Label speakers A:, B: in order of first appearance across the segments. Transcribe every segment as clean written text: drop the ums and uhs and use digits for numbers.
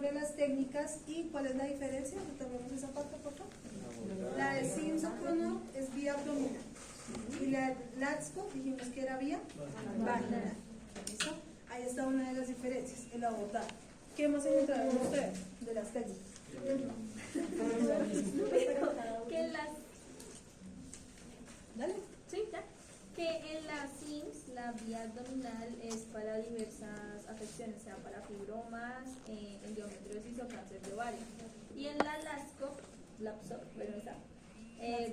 A: sobre las técnicas y cuál es la diferencia. Retomemos esa parte, por favor. La de Simpson es vía abdominal y la de Latsko dijimos que era vía vaginal. ¿Listo? Ahí está una de las diferencias, el abordar. ¿Qué hemos encontrado en ustedes de las técnicas?
B: Que las
A: Dale.
B: Sí, ya. Que en la SIMS la vía abdominal es para diversas afecciones, sea para fibromas, endometriosis o cáncer de ovario. Y en la LAPSO,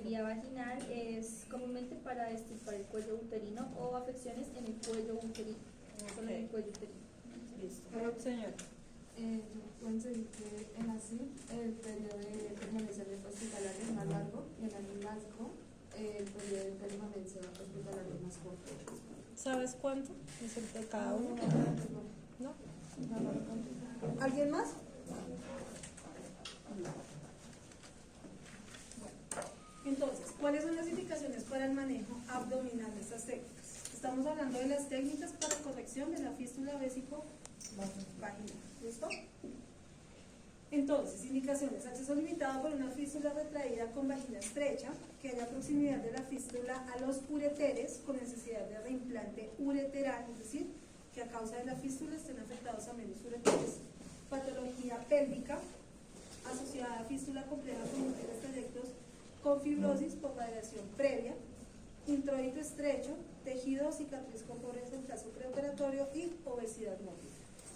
B: vía vaginal es comúnmente para extirpar el cuello uterino o afecciones en el cuello uterino. Solo en el cuello uterino.
A: Listo. Señor.
C: Yo puedo decir que en la SIM el periodo de permanencia hospitalaria es más largo y en el LASCO el periodo de permanencia hospitalaria es más corto.
A: ¿Sabes cuánto es el de cada uno? ¿No? ¿Alguien más? Entonces, ¿cuáles son las indicaciones para el manejo abdominal de estas técnicas? Estamos hablando de las técnicas para corrección de la fístula vésico-vaginal. ¿Listo? Entonces, indicaciones: acceso limitado por una fístula retraída con vagina estrecha, que haya proximidad de la fístula a los ureteres con necesidad de reimplante ureteral, es decir, que a causa de la fístula estén afectados a menos ureteres. Patología pélvica asociada a fístula compleja con úteros trayectos con fibrosis por radiación previa, introito estrecho, tejido o cicatriz con pobreza en caso preoperatorio y obesidad mórbida.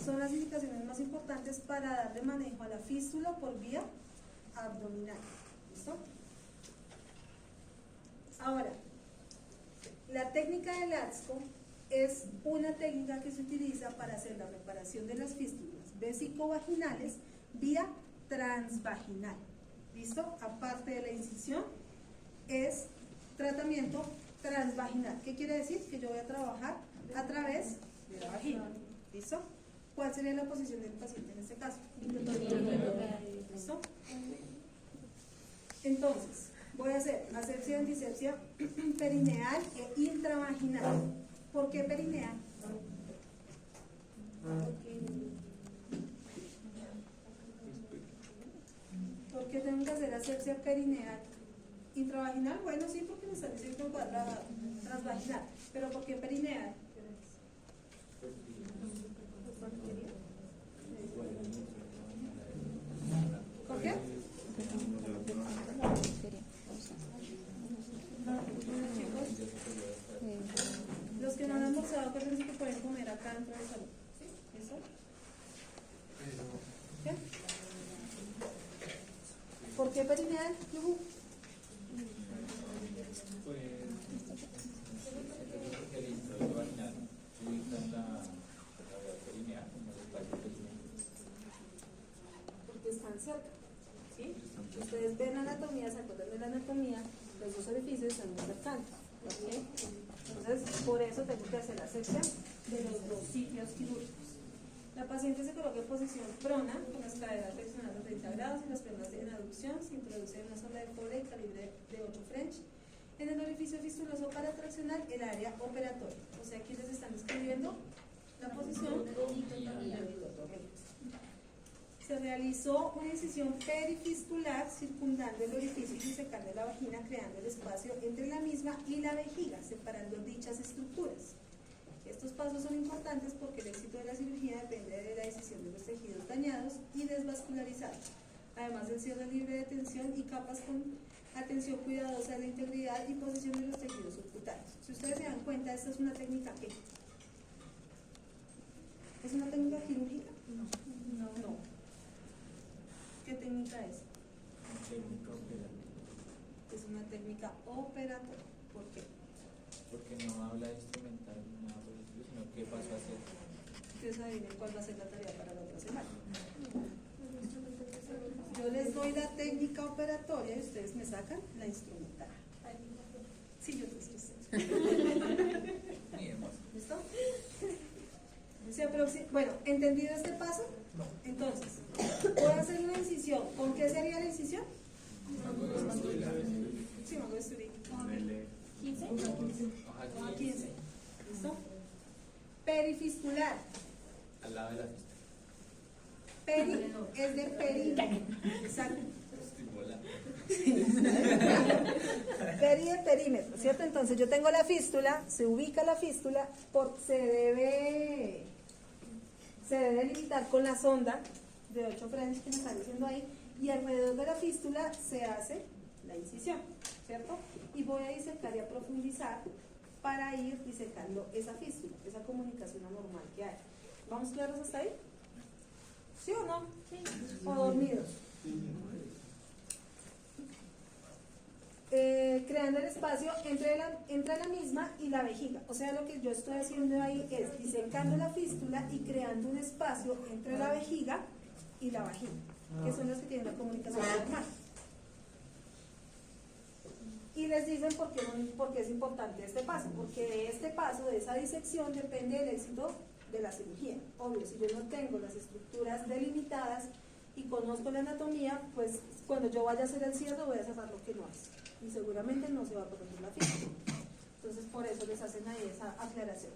A: Son las indicaciones más importantes para darle manejo a la fístula por vía abdominal. ¿Listo? Ahora, la técnica de Latsko es una técnica que se utiliza para hacer la reparación de las fístulas vésico-vaginales vía transvaginal. ¿Listo? Aparte de la incisión, es tratamiento transvaginal. ¿Qué quiere decir? Que yo voy a trabajar a través de la vagina. ¿Listo? ¿Cuál sería la posición del paciente en este caso? ¿Listo? Entonces, voy a hacer asepsia, antisepsia perineal e intravaginal. ¿Por qué perineal? ¿Por qué tengo que hacer asepsia perineal? Intravaginal, bueno, sí, porque me están diciendo transvaginal. ¿Pero por qué perineal? ¿Por qué? Los que no han almorzado, acuérdense que pueden comer acá dentro del salón. ¿Eso? ¿Qué? ¿Por qué perineal?
D: Pues el introito vaginal se ubica en la cavidad perineal, como el espacio perineal.
A: Porque están cerca, ¿sí? Ustedes ven la anatomía, se acuerdan de la anatomía, los dos orificios están muy cercanos, ¿ok? Entonces, por eso tengo que hacer la asepsia de los dos sitios quirúrgicos. La paciente se coloca en posición prona, con las caderas flexionadas a 30 grados y las piernas en aducción. Se introduce una sonda de cobre de calibre de 8 French en el orificio fistuloso para traccionar el área operatoria. O sea, aquí les están escribiendo la posición. Se realizó una incisión perifistular circundando el orificio y secando la vagina, creando el espacio entre la misma y la vejiga, separando dichas estructuras. Estos pasos son importantes porque el éxito de la cirugía depende de la decisión de los tejidos dañados y desvascularizados, además del cierre libre de tensión y capas con atención cuidadosa de la integridad y posición de los tejidos subcutáneos. Si ustedes se dan cuenta, esta es una técnica ¿qué? ¿Es una técnica quirúrgica? No. ¿Qué técnica es?
D: Técnica operativa.
A: Es una técnica operatoria. ¿Por qué?
D: Porque no habla de instrumental ni nada por el estilo, sino qué pasó a hacer.
A: Ustedes adivinen cuál va a ser la tarea para la otra semana. Yo les doy la técnica operatoria y ustedes me sacan la instrumental. Sí, yo te sé. ¿Listo? Bueno, ¿entendido este paso? Entonces, voy a hacer una incisión. ¿Con qué sería la incisión? Sí, me voy a estudiar. 15. 15. ¿Listo? Perifistular.
D: Al lado de la fístula.
A: Peri es de perímetro. Exacto.
D: Estoy volando.
A: Peri de perímetro, ¿cierto? Entonces yo tengo la fístula, se ubica la fístula, se debe delimitar con la sonda de 8 French que me está diciendo ahí, y alrededor de la fístula se hace la incisión, ¿cierto? Y voy a disecar y a profundizar para ir disecando esa fístula, esa comunicación anormal que hay. ¿Vamos claros hasta ahí? ¿Sí o no?
B: Sí.
A: ¿O dormidos? Creando el espacio entre la misma y la vejiga. O sea, lo que yo estoy haciendo ahí es disecando la fístula y creando un espacio entre la vejiga y la vagina, que son los que tienen la comunicación normal. Y les dicen por qué es importante este paso, porque de este paso, de esa disección, depende el éxito de la cirugía. Obvio, si yo no tengo las estructuras delimitadas y conozco la anatomía, pues cuando yo vaya a hacer el cierre voy a cerrar lo que no es. Y seguramente no se va a corregir la fístula. Entonces por eso les hacen ahí esa aclaración.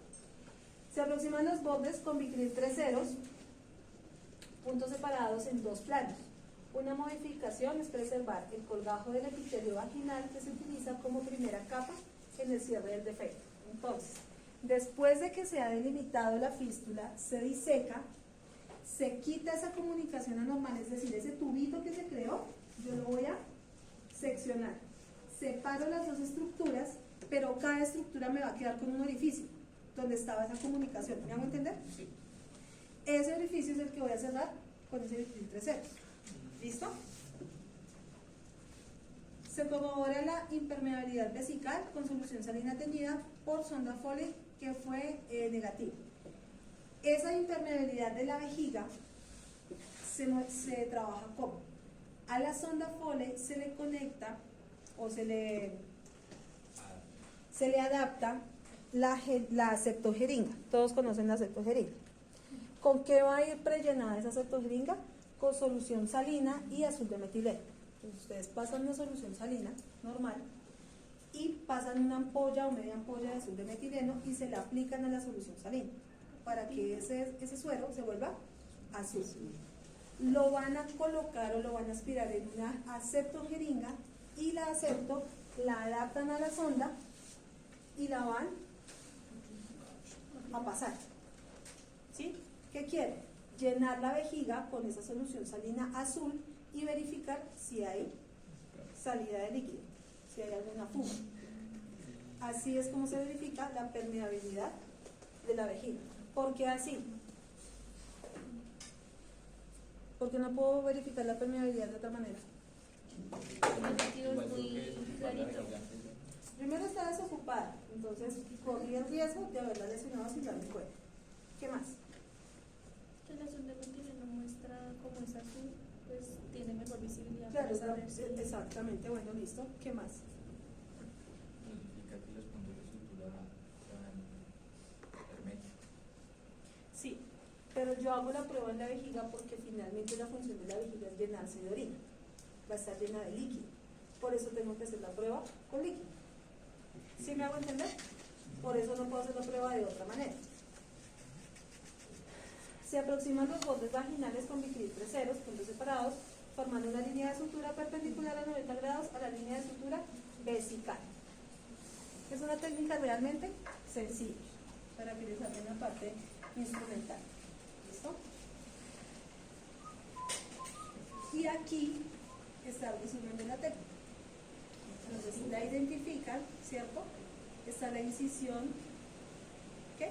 A: Se aproximan los bordes con bicril 3 ceros, puntos separados en 2 planos. Una modificación es preservar el colgajo del epitelio vaginal que se utiliza como primera capa en el cierre del defecto. Entonces, después de que se ha delimitado la fístula, se diseca, se quita esa comunicación anormal, es decir, ese tubito que se creó, yo lo voy a seccionar. Separo las dos estructuras, pero cada estructura me va a quedar con un orificio donde estaba esa comunicación. ¿Me hago entender?
D: Sí.
A: Ese orificio es el que voy a cerrar con ese bicril 3 ceros. ¿Listo? Se corrobora la impermeabilidad vesical con solución salina teñida por sonda Foley, que fue negativo. Esa impermeabilidad de la vejiga se trabaja como a la sonda Foley se le conecta o se le adapta la septogeringa. Todos conocen la septogeringa. ¿Con qué va a ir prellenada esa septogeringa? Con solución salina y azul de metileno. Entonces ustedes pasan una solución salina normal y pasan una ampolla o media ampolla de azul de metileno y se la aplican a la solución salina para que ese suero se vuelva azul. Lo van a colocar o lo van a aspirar en una aceptogeringa y la acepto, la adaptan a la sonda y la van a pasar. ¿Sí? ¿Qué quiere? Llenar la vejiga con esa solución salina azul y verificar si hay salida de líquido, si hay alguna fuga. Así es como se verifica la permeabilidad de la vejiga. ¿Por qué así? Porque no puedo verificar la permeabilidad de otra manera.
B: El líquido es muy clarito.
A: Primero está desocupada, entonces corrí el riesgo de haberla lesionado sin darme cuenta. ¿Qué más?
B: El azul de metileno muestra cómo es azul, pues tiene mejor visibilidad.
A: Claro,
B: para saber si-
A: exactamente, bueno, listo. ¿Qué más?
D: Significa que los puntos de sutura sean herméticos.
A: Sí, pero yo hago la prueba en la vejiga porque finalmente la función de la vejiga es llenarse de orina, va a estar llena de líquido, por eso tengo que hacer la prueba con líquido. ¿Sí me hago entender? Por eso no puedo hacer la prueba de otra manera. Se aproximan los bordes vaginales con bicril 3 ceros, puntos separados, formando una línea de sutura perpendicular a 90 grados a la línea de sutura vesical. Es una técnica realmente sencilla para que les hagan la parte instrumental. ¿Listo? Y aquí está el resumen de la técnica. Entonces la identifican, ¿cierto? Está la incisión, ¿qué?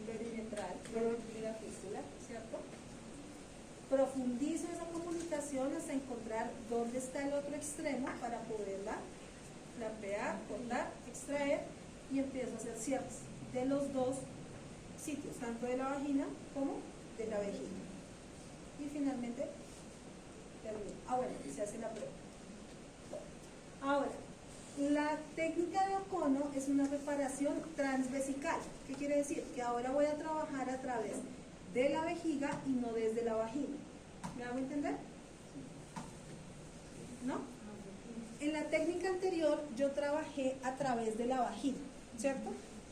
A: Perimetral de la fístula, ¿cierto? Profundizo esa comunicación hasta encontrar dónde está el otro extremo para poderla flapear, cortar, extraer y empiezo a hacer cierres de los dos sitios, tanto de la vagina como de la vejiga. Y finalmente termino. Bueno, y se hace la prueba. Ahora, la técnica de Ocono es una reparación transvesical. ¿Qué quiere decir? Que ahora voy a trabajar a través de la vejiga y no desde la vagina. ¿Me hago entender? ¿No? En la técnica anterior yo trabajé a través de la vagina, ¿cierto?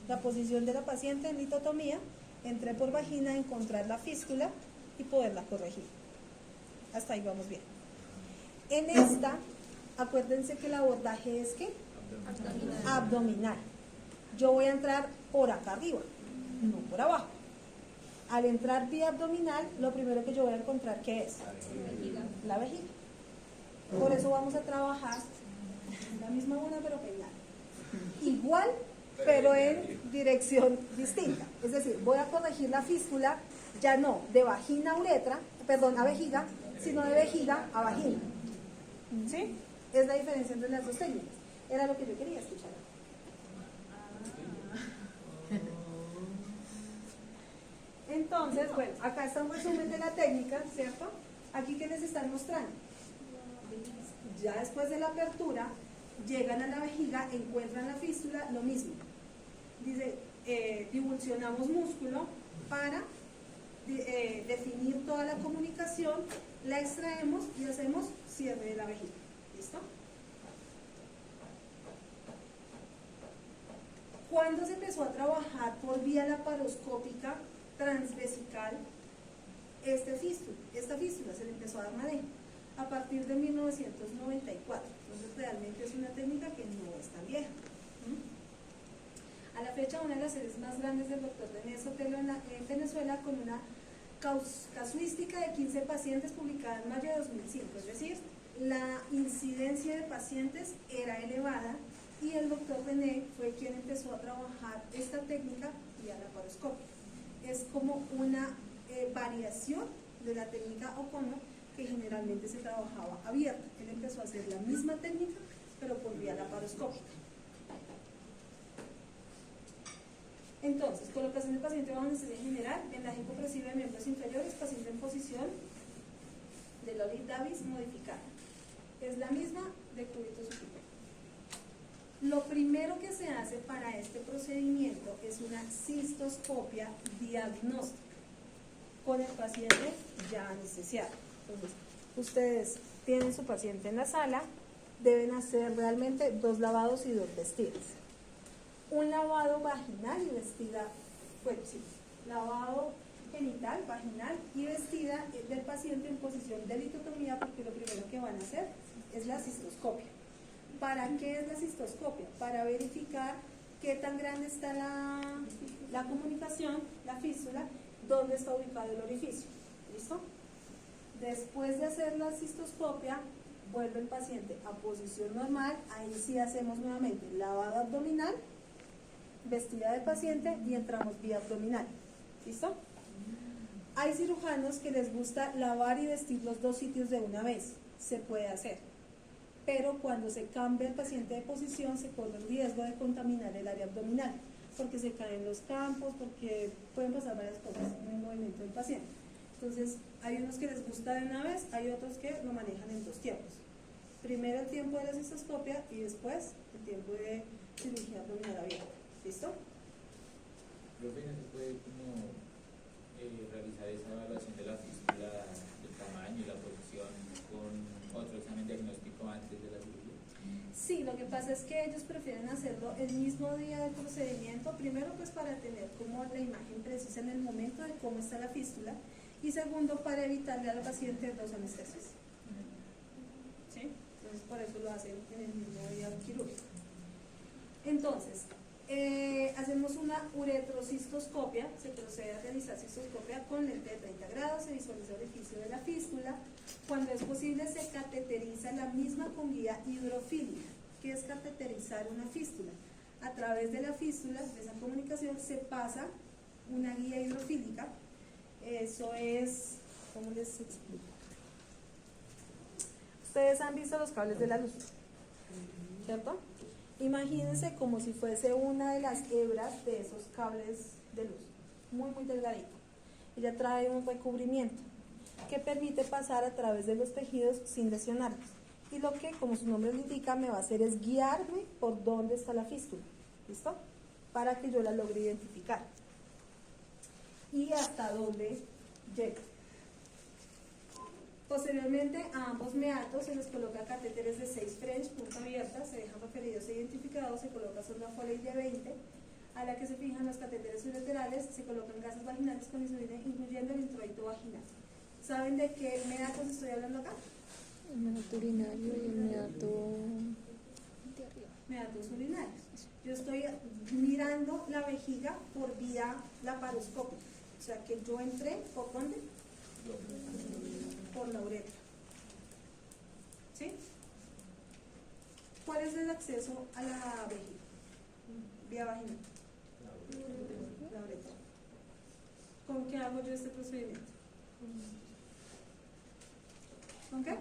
A: La posición de la paciente en litotomía, entré por vagina a encontrar la fístula y poderla corregir. Hasta ahí vamos bien. En esta, acuérdense que el abordaje es ¿qué? Abdominal. Yo voy a entrar por acá arriba, no por abajo. Al entrar vía abdominal, lo primero que yo voy a encontrar, ¿qué es? La vejiga. Por eso vamos a trabajar la misma una, pero peinada. Igual, pero en dirección distinta. Es decir, voy a corregir la fístula, ya no de vagina a uretra, perdón, a vejiga, sino de vejiga a vagina. ¿Sí? Es la diferencia entre las dos técnicas. Era lo que yo quería escuchar. Entonces, bueno, acá está un resumen de la técnica, ¿cierto? Aquí que les están mostrando. Ya después de la apertura, llegan a la vejiga, encuentran la fístula, lo mismo. Dice, divulsionamos músculo para definir toda la comunicación, la extraemos y hacemos cierre de la vejiga. ¿Listo? ¿Cuándo se empezó a trabajar por vía laparoscópica transvesical esta fístula? Se le empezó a dar manejo a partir de 1994. Entonces realmente es una técnica que no es tan vieja. A la fecha, una de las series más grandes del doctor René Sotelo en Venezuela, con una casuística de 15 pacientes publicada en mayo de 2005. Es decir, la incidencia de pacientes era elevada y el doctor René fue quien empezó a trabajar esta técnica vía laparoscópica. Es como una variación de la técnica O'Connor, que generalmente se trabajaba abierta. Él empezó a hacer la misma técnica, pero por vía laparoscópica. Entonces, colocación del paciente bajo anestesia general, vendaje compresivo de miembros inferiores, paciente en posición de Lolly Davis modificada. Es la misma de cúbito superior. Lo primero que se hace para este procedimiento es una cistoscopia diagnóstica con el paciente ya anestesiado. Entonces, ustedes tienen su paciente en la sala, deben hacer realmente 2 lavados y 2 vestidas. Un lavado vaginal y vestida, bueno, sí, lavado genital, vaginal y vestida del paciente en posición de litotomía, porque lo primero que van a hacer es la cistoscopia. ¿Para qué es la cistoscopia? Para verificar qué tan grande está la comunicación, la fístula, dónde está ubicado el orificio. ¿Listo? Después de hacer la cistoscopia, vuelve el paciente a posición normal. Ahí sí hacemos nuevamente lavado abdominal, vestida del paciente y entramos vía abdominal. ¿Listo? Hay cirujanos que les gusta lavar y vestir los 2 sitios de una vez. Se puede hacer. Pero cuando se cambia el paciente de posición se corre el riesgo de contaminar el área abdominal, porque se caen los campos, porque pueden pasar varias cosas en el movimiento del paciente. Entonces, hay unos que les gusta de una vez, hay otros que lo manejan en 2 tiempos. Primero el tiempo de la cistoscopia y después el tiempo de cirugía abdominal abierta. ¿Listo?
D: Profe, ¿no se puede como realizar esa evaluación de la fístula, del tamaño y la posición con otro examen diagnóstico antes de la cirugía?
A: Sí, lo que pasa es que ellos prefieren hacerlo el mismo día del procedimiento, primero pues para tener como la imagen precisa en el momento de cómo está la fístula, y segundo para evitarle al paciente 2 anestesias. ¿Sí? Entonces por eso lo hacen en el mismo día quirúrgico. Entonces, hacemos una uretrocistoscopia, se procede a realizar cistoscopia con lente de 30 grados, se visualiza el orificio de la fístula. Cuando es posible se cateteriza la misma con guía hidrofílica. ¿Qué es cateterizar una fístula? A través de la fístula, de esa comunicación, se pasa una guía hidrofílica. Eso es, ¿cómo les explico? Ustedes han visto los cables de la luz, ¿cierto? Imagínense como si fuese una de las hebras de esos cables de luz, muy muy delgadito. Ella trae un recubrimiento que permite pasar a través de los tejidos sin lesionarlos. Y lo que, como su nombre lo indica, me va a hacer es guiarme por dónde está la fístula. ¿Listo? Para que yo la logre identificar. Y hasta dónde llega. Posteriormente, a ambos meatos se les coloca catéteres de 6 French, punta abierta, se dejan referidos e identificados, se coloca sonda Foley de 20, a la que se fijan los catéteres ureterales, se colocan gasas vaginales con insulina, incluyendo el introito vaginal. ¿Saben de qué meatos estoy hablando acá?
E: El meato urinario y el meato de arriba.
A: Meatos urinarios. Yo estoy mirando la vejiga por vía laparoscópica. O sea que yo entré, ¿por dónde? Por la uretra. ¿Sí? ¿Cuál es el acceso a la vejiga? Vía vaginal. La uretra. ¿Con qué hago yo este procedimiento? ¿Con qué?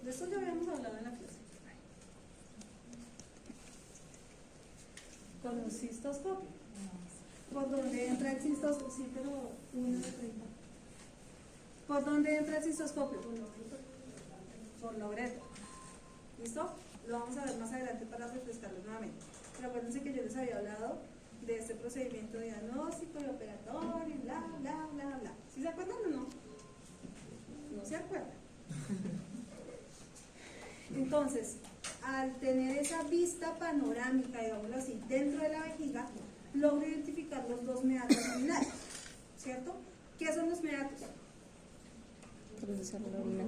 A: De esto ya habíamos hablado en la clase. Con un cistoscopio. ¿Por dónde entra el cistoscopio? Sí, pero 1 de 30. ¿Por dónde entra el cistoscopio? Por la uretra. ¿Listo? Lo vamos a ver más adelante para refrescarlo nuevamente. Pero acuérdense que yo les había hablado de este procedimiento diagnóstico y operatorio, y bla, bla, bla, bla. ¿Sí se acuerdan o no? No se acuerdan. Entonces, al tener esa vista panorámica, digámoslo así, dentro de la vejiga, logro identificar los dos meatos urinarios, ¿cierto? ¿Qué son los meatos?
E: Procesar la orina.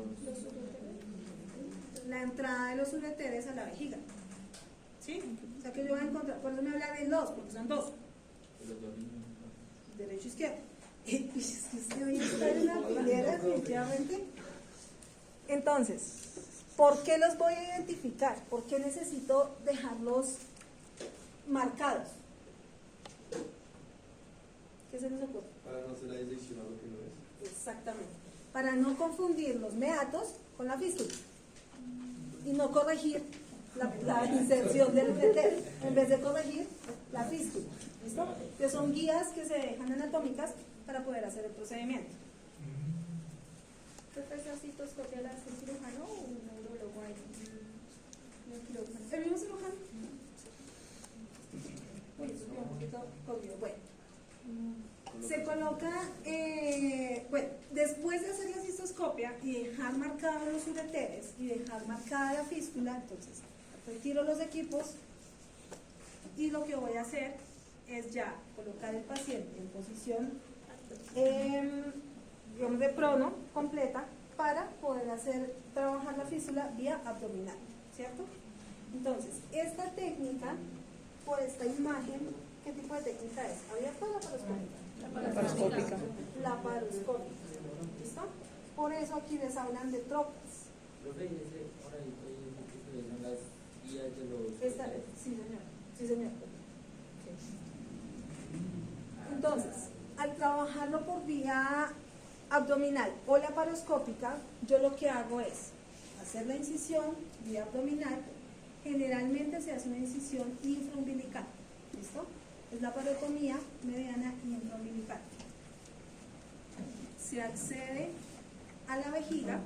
A: La entrada de los ureteres a la vejiga. ¿Sí? O sea que yo voy a encontrar, por eso me habla de dos, porque son dos. Derecho e izquierdo. Es que usted hoy está en una pilera, definitivamente. Entonces, ¿por qué los voy a identificar? ¿Por qué necesito dejarlos marcados? ¿Qué se les ocurre?
F: Para no hacer la disección a lo que no es.
A: Exactamente. Para no confundir los meatos con la fístula y no corregir la inserción del uretero, en vez de corregir la fístula. ¿Listo? Que son guías que se dejan anatómicas para poder hacer el procedimiento.
B: ¿Esa citoscopia la hace el cirujano o un neurólogo ahí? ¿Un quirófano?
A: ¿El mismo cirujano? Uy, eso quedó un poquito corrido. Bueno. Se coloca, bueno, después de hacer la cistoscopia y dejar marcados los ureteres y dejar marcada la fístula, entonces retiro los equipos y lo que voy a hacer es ya colocar el paciente en posición, digamos, de prono completa para poder trabajar la fístula vía abdominal, ¿cierto? Entonces, esta técnica, por esta imagen, ¿qué tipo de técnica es? ¿Abierta o laparoscópica?
E: Laparoscópica.
A: Laparoscópica. ¿Listo? Por eso aquí les hablan de tropas.
D: Profe, ahora son las guías de los...
A: Sí, señor. Sí, señor. Entonces, al trabajarlo por vía abdominal o laparoscópica, yo lo que hago es hacer la incisión vía abdominal. Generalmente se hace una incisión infraumbilical. ¿Listo? Es la parotomía mediana y infraumbilical. Se accede a la vejiga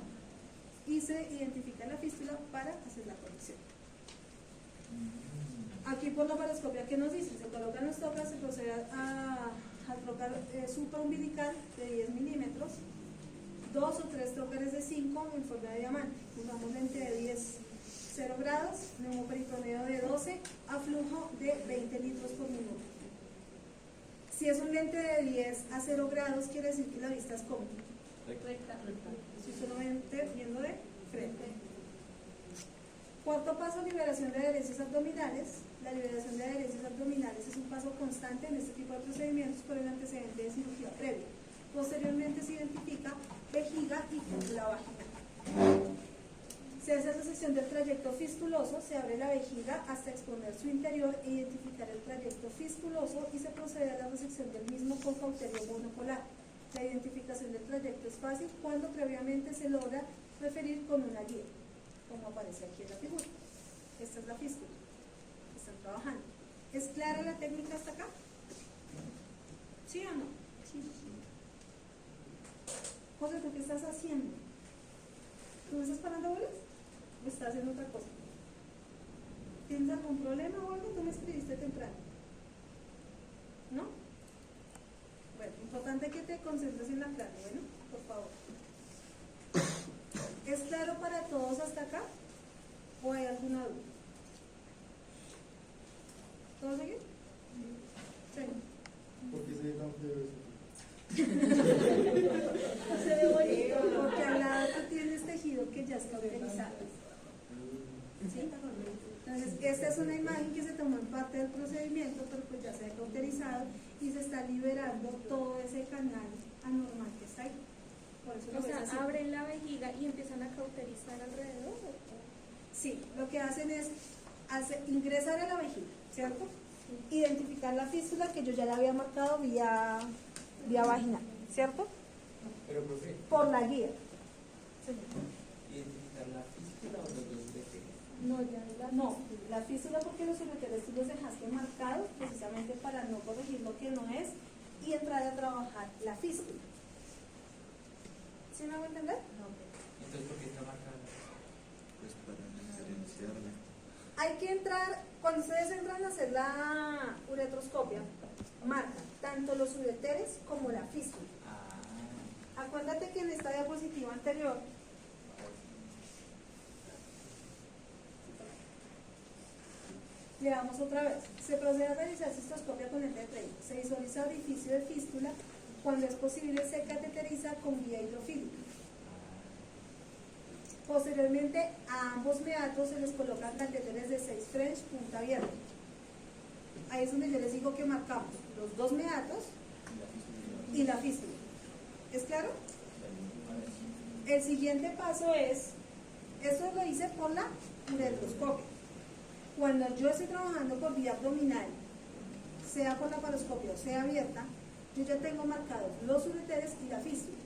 A: y se identifica la fístula para hacer la corrección. Aquí por la laparoscopia, ¿qué nos dice? Se colocan los tocas, se procede a trocar supraumbilical de 10 milímetros, 2 o 3 trocares de 5 en forma de diamante. Usamos lente de 10, 0 grados, neumoperitoneo de 12 a flujo de 20 litros por minuto. Si es un lente de 10 a 0 grados, quiere decir que la vista es como
B: Recta.
A: si solamente viendo de frente. Cuarto paso, liberación de adherencias abdominales. La liberación de adherencias abdominales es un paso constante en este tipo de procedimientos por el antecedente de cirugía previa. Posteriormente se identifica vejiga y cúpula vaginal. Se hace resección del trayecto fistuloso, se abre la vejiga hasta exponer su interior e identificar el trayecto fistuloso y se procede a la resección del mismo con cauterio monopolar. La identificación del trayecto es fácil cuando previamente se logra referir con una guía, como aparece aquí en la figura. Esta es la fístula. Están trabajando. ¿Es clara la técnica hasta acá? ¿Sí o no? Sí. José, ¿tú qué estás haciendo? ¿Tú me estás parando bolas? ¿O estás haciendo otra cosa? ¿Tienes algún problema o algo? Tú me escribiste temprano. ¿No? Bueno, importante que te concentres en la clase, bueno, por favor. ¿Es claro para todos hasta acá? ¿O hay alguna duda? ¿Todo sigue? Sí.
F: ¿Por qué se ve tan feo eso?
A: por eso
B: O
A: lo ves
B: sea,
A: así.
B: abren la vejiga y empiezan a cauterizar alrededor.
A: Sí, lo que hacen es ingresar a la vejiga, ¿cierto? Identificar la fístula que yo ya la había marcado vía vaginal, ¿cierto?
D: Pero, profe,
A: Por la guía.
D: ¿identificar la fístula o los dos ureteres?
B: No, ya la
A: No, la fístula porque los ureteres tú los dejaste marcados precisamente para no corregir lo que no es y entrar a trabajar la fístula. ¿Sí me hago entender?
D: Entonces, ¿por qué está marcada?
F: Pues para diferenciarla.
A: Hay que entrar, cuando ustedes entran a hacer la uretroscopia, marcan tanto los ureteres como la fístula.
D: Ah,
A: Acuérdate que en esta diapositiva anterior leamos otra vez. Se procede a realizar cistoscopia con lente de 30. Se visualiza orificio de fístula. Cuando es posible se cateteriza con vía hidrofílica. Posteriormente a ambos meatos se les colocan catéteres de 6 French punta abierta. Ahí es donde yo les digo que marcamos los dos meatos
D: y la fístula.
A: y la fístula. ¿Es claro? El siguiente paso es, esto lo hice por la uretroscopia. Cuando yo estoy trabajando por vía abdominal, sea por la paroscopia o sea abierta, yo ya tengo marcados los ureteres y la fístula,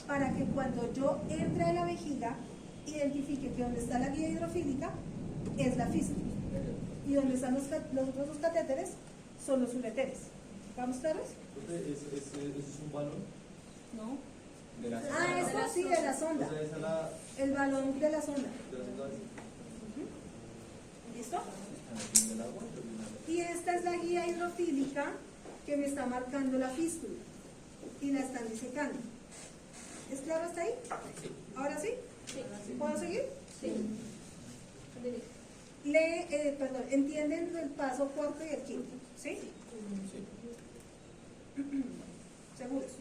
A: para que cuando yo entre a la vejiga, identifique que donde está la guía hidrofílica es la fístula y donde están los otros dos catéteres son los ureteres. ¿Estamos claros?
F: Entonces, ¿eso es un balón?
A: No.
D: De la
A: Ah, esto sí, de la sonda.
F: O sea, esa es la
A: El balón de la sonda.
F: de la sonda.
A: ¿Listo?
D: ¿Están haciendo el agua?
A: Y esta es la guía hidrofílica que me está marcando la fístula y la están disecando. ¿Es claro hasta ahí? ¿Ahora sí?
B: Sí.
A: ¿Puedo seguir?
B: Sí.
A: ¿Entienden el paso cuarto y el quinto? ¿Sí? ¿Seguros?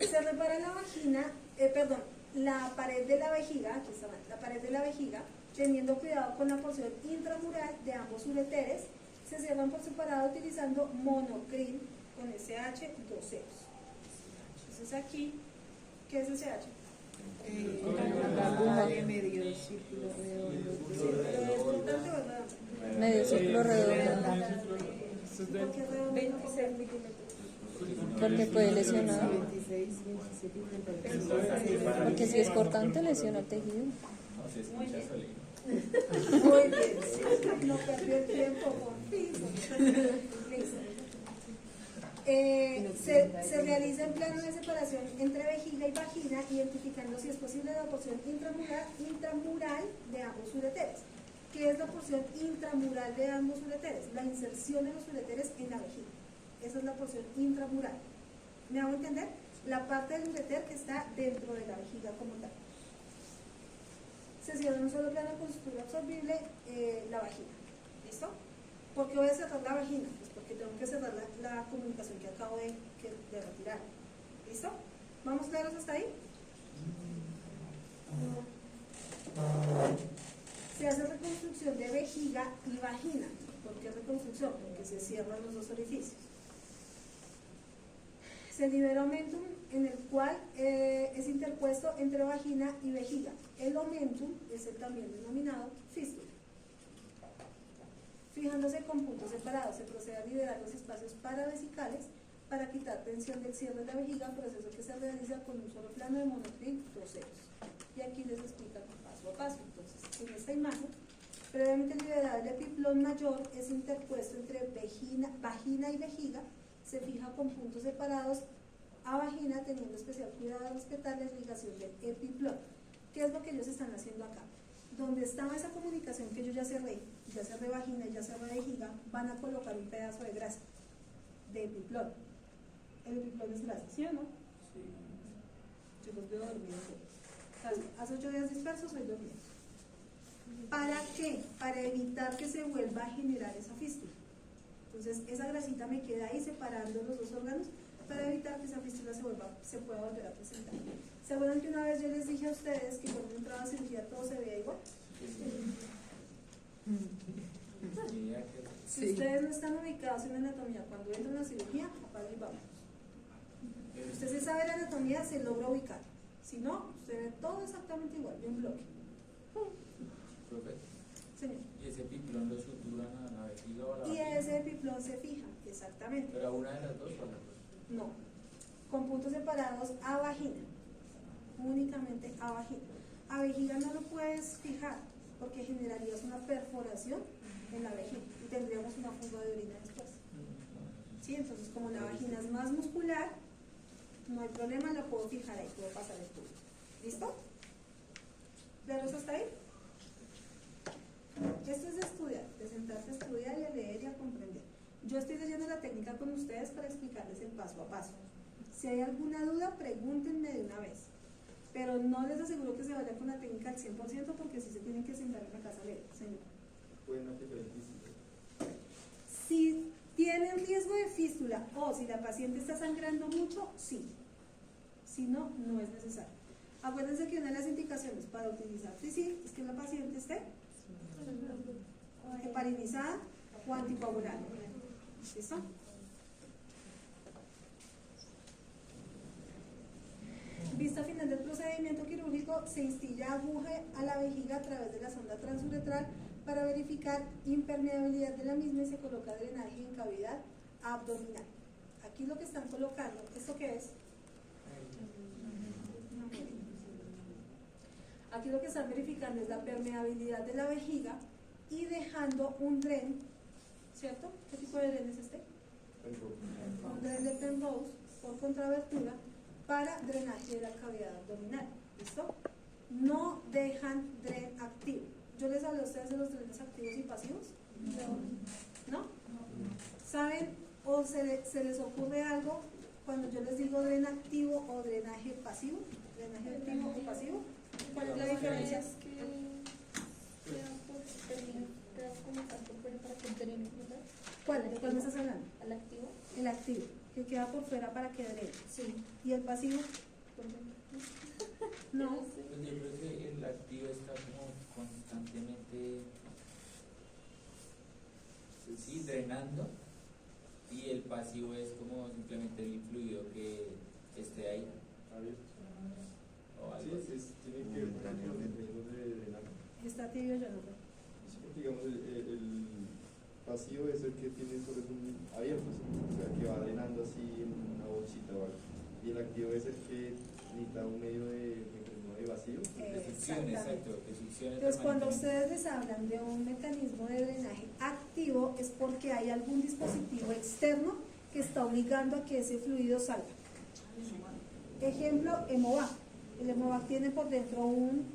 A: Se repara la vagina, la pared de la vejiga, aquí está mal, la pared de la vejiga, teniendo cuidado con la porción intramural de ambos ureteres, se cierran por separado utilizando monocril con SH 2 ceros. Entonces aquí, ¿qué es SH?
E: La aguja. Medio círculo
A: ¿Pero es flotante o es redondo?
E: Medio círculo redondo.
A: ¿Por qué redondo?
B: 26 milímetros.
E: Porque puede lesionar.
C: 26, 27 y 30.
E: Porque si es cortante, lesiona el tejido.
D: No, se escucha solito.
A: Muy bien, sí, no perdió el tiempo, por fin. Listo. Se realiza en plano de separación entre vejiga y vagina, identificando si es posible la porción intramural de ambos ureteres. ¿Qué es la porción intramural de ambos ureteres? La inserción de los ureteres en la vejiga. Esa es la porción intramural. ¿Me hago entender? La parte del ureter que está dentro de la vejiga como tal. Se cierra en un solo plano con sutura absorbible la vagina. ¿Listo? ¿Por qué voy a cerrar la vagina? Pues porque tengo que cerrar la comunicación que acabo de retirar. ¿Listo? ¿Vamos claros hasta ahí? Se hace reconstrucción de vejiga y vagina. ¿Por qué reconstrucción? Porque se cierran los dos orificios. Se libera omentum, en el cual es interpuesto entre vagina y vejiga. El omentum es el también denominado fístula. Fijándose con puntos separados, se procede a liberar los espacios paravesicales para quitar tensión del cierre de la vejiga, proceso que se realiza con un solo plano de monocril 2 ceros. Y aquí les explican paso a paso. Entonces, en esta imagen, previamente liberado el epiplón mayor es interpuesto entre vagina y vejiga, se fija con puntos separados a vagina, teniendo especial cuidado de respetar la irrigación del epiplón. ¿Qué es lo que ellos están haciendo acá? Donde estaba esa comunicación que yo ya cerré vagina y ya cerré vejiga, van a colocar un pedazo de grasa, de epiplón. El epiplón es grasa, ¿sí o no?
D: Sí.
A: Yo los veo dormidos. Hace 8 días dispersos, hoy dormidos. ¿Para qué? Para evitar que se vuelva a generar esa fístula. Entonces, esa grasita me queda ahí separando los dos órganos para evitar que esa fístula se pueda volver a presentar. ¿Se acuerdan que una vez yo les dije a ustedes que cuando entraba a cirugía todo se veía igual? Si ustedes no están ubicados en anatomía cuando entran a cirugía, apaga y vamos. usted sabe la anatomía, se logra ubicar. Si no, usted ve todo exactamente igual, de un bloque.
D: Profe,
A: Señor.
D: ¿y ese piplón lo suturan a la vejiga o a la
A: Y
D: vagina?
A: ese epiplón se fija, exactamente.
D: ¿Pero a una de las dos o a las dos?
A: No, con puntos separados a vagina, únicamente a vagina. A vejiga no lo puedes fijar porque generarías una perforación en la vejiga y tendríamos una fuga de orina después. ¿Sí? Entonces, como la vagina es más muscular, no hay problema, la puedo fijar ahí, puedo pasar el tubo. ¿Listo? ¿Claro eso hasta ahí? Esto es de estudiar, de sentarse a estudiar y a leer y a comprender. Yo estoy leyendo la técnica con ustedes para explicarles el paso a paso. Si hay alguna duda, pregúntenme de una vez. Pero no les aseguro que se vaya con la técnica al 100% porque si se tienen que sentar en la casa a leer, señor.
F: Pueden aplicar el físico.
A: Si tienen riesgo de fístula o si la paciente está sangrando mucho, sí. Si no, no es necesario. Acuérdense que una de las indicaciones para utilizar Frisil es que la paciente esté heparinizada o anticoagulada. ¿Listo? Vista final del procedimiento quirúrgico, se instilla aguja a la vejiga a través de la sonda transuretral para verificar impermeabilidad de la misma y se coloca drenaje en cavidad abdominal. Aquí lo que están colocando, ¿esto qué es? Aquí lo que están verificando es la permeabilidad de la vejiga y dejando un dren, ¿cierto? ¿Qué tipo de dren es este? Un dren de Penrose por contrabertura para drenaje de la cavidad abdominal. ¿Listo? No dejan dren activo. ¿Yo les hablé a ustedes de los drenes activos y pasivos? ¿No? ¿Saben o se les ocurre algo cuando yo les digo dren activo o drenaje pasivo? ¿Drenaje activo o pasivo? ¿Cuál es la diferencia?
B: Es que queda por conectar por fuera para que drene, ¿verdad?
A: ¿Cuál? ¿De cuál me estás hablando?
B: Al activo.
A: El activo, que queda por fuera para que drene.
B: Sí.
A: ¿Y el pasivo? No.
D: Pues yo creo que el activo está como constantemente sí, drenando y el pasivo es como simplemente el fluido que esté ahí o algo así.
F: Sí, tiene que ver con los mecanismos de drenaje.
A: Está tibio, yo no sé.
F: Sí, porque digamos, el pasivo es el que tiene solo un abierto, ¿sí? O sea, que va drenando así en una bolsita o algo. Y el activo es el que necesita un medio de mecanismo de vacío.
D: De succión, exacto, de succión.
A: Entonces, cuando ustedes les hablan de un mecanismo de drenaje activo, es porque hay algún dispositivo externo que está obligando a que ese fluido salga. Ejemplo, Hemovac. El Hemovac tiene por dentro un,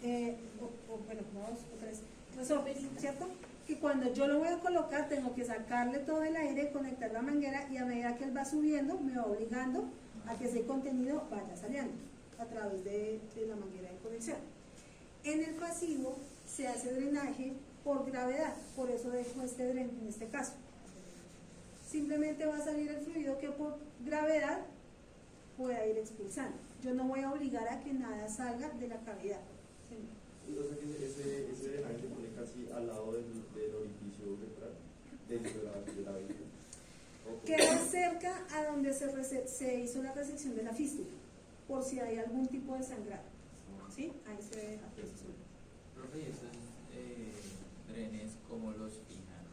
A: bueno, como dos o tres resortes, ¿cierto? Que cuando yo lo voy a colocar, tengo que sacarle todo el aire, conectar la manguera y a medida que él va subiendo, me va obligando a que ese contenido vaya saliendo a través de la manguera de conexión. En el pasivo se hace drenaje por gravedad, por eso dejo este dren en este caso. Simplemente va a salir el fluido que por gravedad pueda ir expulsando. Yo no voy a obligar a que nada salga de la cavidad. ¿Sí?
F: O sea que ese drenaje se pone casi al lado del orificio ventral, dentro de la vejiga.
A: Queda cerca a donde se hizo la resección de la fístula, por si hay algún tipo de sangrado. ¿Sí? Ahí se deja preciso.
D: Profe, ¿y esos drenes cómo los fijan?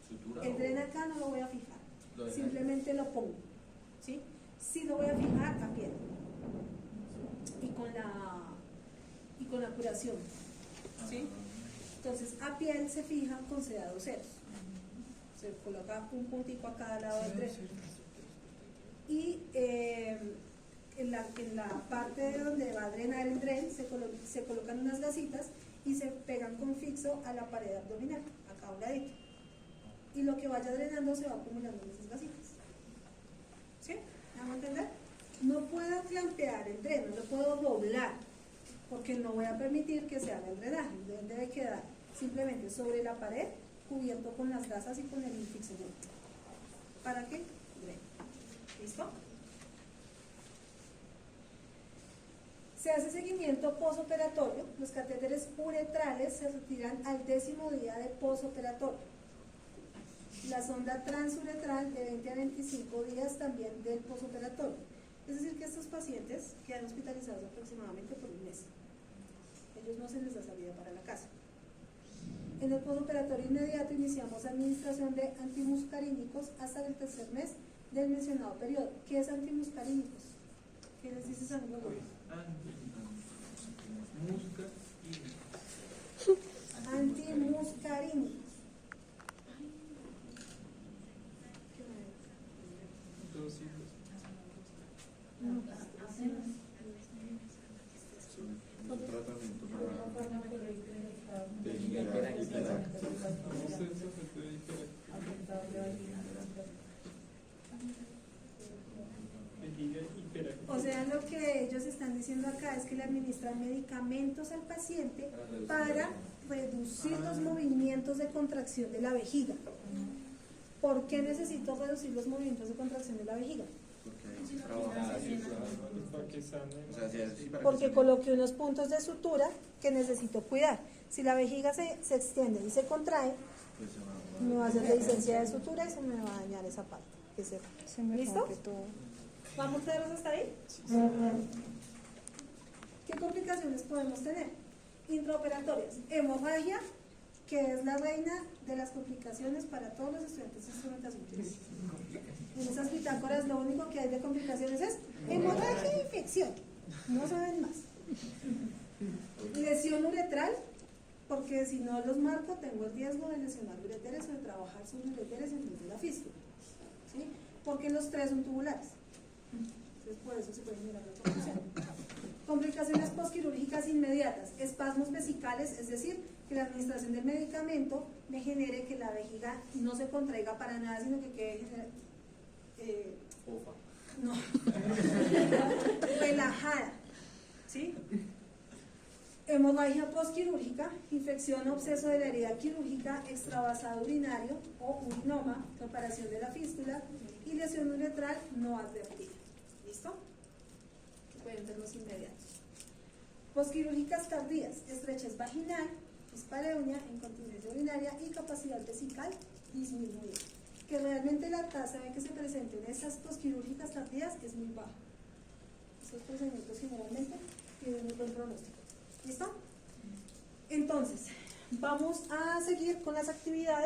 D: ¿Sutura
A: El
D: o-
A: dren acá no lo voy a fijar,
D: Lo dejan.
A: simplemente lo pongo. ¿Sí? Sí lo voy a fijar a piel y con la curación. ¿Sí? Entonces a piel se fija con sedados ceros. Se coloca un puntico a cada lado del dren. Y en la parte donde va a drenar el dren se colocan unas gasitas y se pegan con fixo a la pared abdominal, acá a un ladito. Y lo que vaya drenando se va acumulando en esas gasitas. ¿Sí? ¿Me hago entender? No puedo clampear el dren, no lo puedo doblar, porque no voy a permitir que se haga el drenaje. El dren debe quedar simplemente sobre la pared, cubierto con las gasas y con el infixamiento. ¿Para qué? Dren. ¿Listo? Se hace seguimiento posoperatorio. Los catéteres uretrales se retiran al 10º día de posoperatorio. La sonda transuretral de 20 a 25 días también del posoperatorio. Es decir, que estos pacientes quedan hospitalizados aproximadamente por un mes. Ellos no se les da salida para la casa. En el postoperatorio inmediato iniciamos administración de antimuscarínicos hasta el tercer mes del mencionado periodo. ¿Qué es antimuscarínicos? ¿Qué les dices a mí? Antimuscarínicos.
F: Un tratamiento para
A: O sea, lo que ellos están diciendo acá es que le administran medicamentos al paciente para reducir los movimientos de contracción de la vejiga. ¿Por qué necesito reducir los movimientos de contracción de la vejiga? Porque coloqué unos puntos de sutura que necesito cuidar. Si la vejiga se extiende y se contrae, me va a hacer resistencia de sutura y se me va a dañar esa parte. ¿Listo? ¿Vamos claros hasta ahí? ¿Qué complicaciones podemos tener? Intraoperatorias. Hemorragia, que es la reina de las complicaciones para todos los estudiantes de instrumentación clínica. En esas bitácoras lo único que hay de complicaciones es hemorragia e infección. No saben más. Lesión uretral, porque si no los marco tengo el riesgo de lesionar ureteres o de trabajar sobre ureteres en vez de la fístula. ¿Sí? Porque los tres son tubulares. Entonces por eso se puede generar la confusión. Complicaciones postquirúrgicas inmediatas, espasmos vesicales, es decir, que la administración del medicamento me genere que la vejiga no se contraiga para nada, sino que quede no, relajada, ¿sí? Hemorragia postquirúrgica, infección o absceso de la herida quirúrgica, extravasado urinario o urinoma, reparación de la fístula y lesión uretral no advertida. ¿Listo? Pueden ser los inmediatos. Postquirúrgicas tardías, estrechez vaginal, dispareunia, incontinencia urinaria y capacidad vesical disminuida. Que realmente la tasa de que se presenten esas postquirúrgicas tardías es muy baja. Esos procedimientos generalmente tienen un buen pronóstico. ¿Listo? Entonces, vamos a seguir con las actividades.